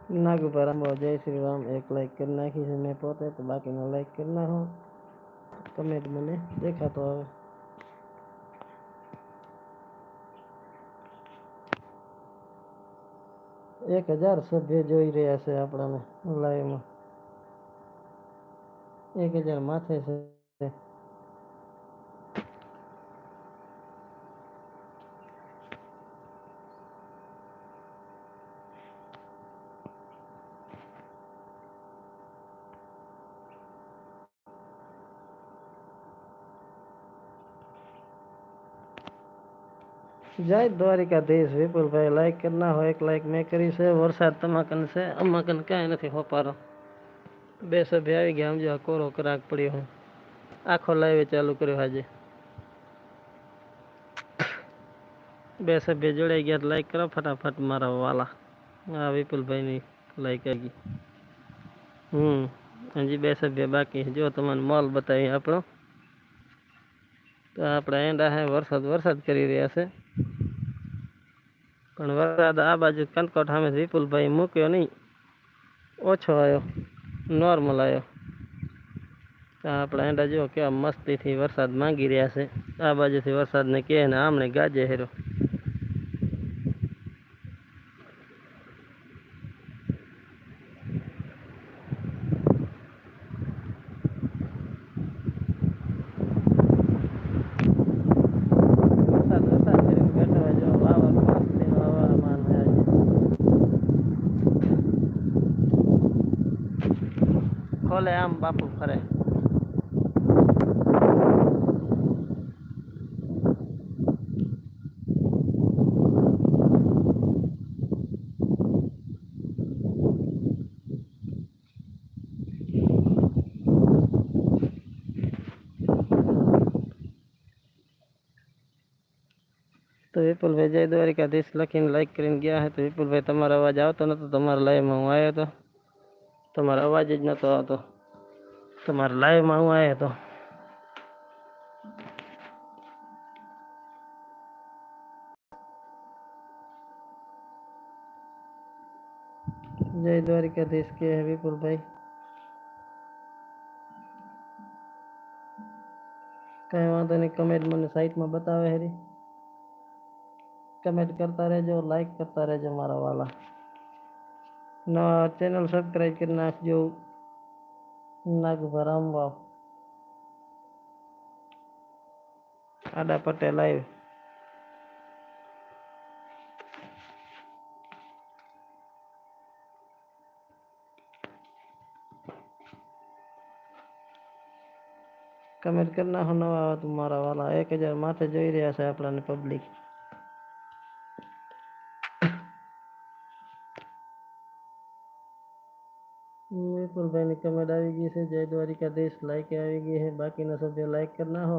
नागू पर जय श्री राम एक लाइक कर नाखी है मैं पोते तो बाकी ना लाइक करना हो कमेंट मैंने देखा तो हवे 1000 सभ्य જોઈ રહ્યા છે આપણાને લાઈવમાં 1000 માથે છે जय द्वारिकाधीश विपुल भाई लाइक करना हो एक लाइक मैं करी से वरसाद तमाकन से अमाकन कहीं नहीं हो पारो 2 सभ्य આવી ગયા સમજો કોરો કરાક પડ્યો હું આખો લાઈવ ચાલુ કર્યો આજે 2 સભ્ય જોડાઈ ગયા તો લાઈક કરો ફટાફટ મારા વાલા આ વિપુલ ભાઈ ની લાઈક આવી હજી 2 સભ્ય બાકી જો તમને મોલ બતાવી આપણો તો આપણા એંડા હે વરસાદ કરી રહ્યા છે પણ વરસાદ આ બાજુ કંટકોટ સામે વિપુલભાઈ મૂક્યો નહીં ઓછો આવ્યો નોર્મલ આવ્યો તો આપણા એંડા જો કેવા મસ્તીથી વરસાદ માંગી રહ્યા છે આ બાજુથી વરસાદને કહે ને આમણે ગાજે હેરો વરસાદ કરીને બેઠો હોય જો વાવર મસ્તીનો હવામાન છે આજે ખોલે આમ બાપુ ફરે तो विपुलभाई जय द्वारिकाधीश लखीने लाइक કરીને ગયા હે તો વિપુલભાઈ તમારો અવાજ આવતો નતો તમારા લાઈવમાં હું આવ્યો તો તમારો અવાજ જ નતો આવતો તમારા લાઈવમાં હું આવ્યો તો जय द्वारिकाधीश के है विपुलभाई कहीं वांधो नहीं कमेंट मैंने साइट में बतावे हरी कमेंट करता रहजो लाइक करता रहजो मारा वाला ना चैनल सब्सक्राइब कर नाखजो नागभा रामवाव आडा पटेल लाइव कमेंट करना हो नवा तुम्हारा वाला 1000 माथे જોઈ રહ્યા છે આપણાને પબ્લિક विपुलभाई ने कमेंट આવી ગઈ છે जय द्वारिकाधीश लाइक આવી ગઈ है बाकी ना सभ्य लाइक करना हो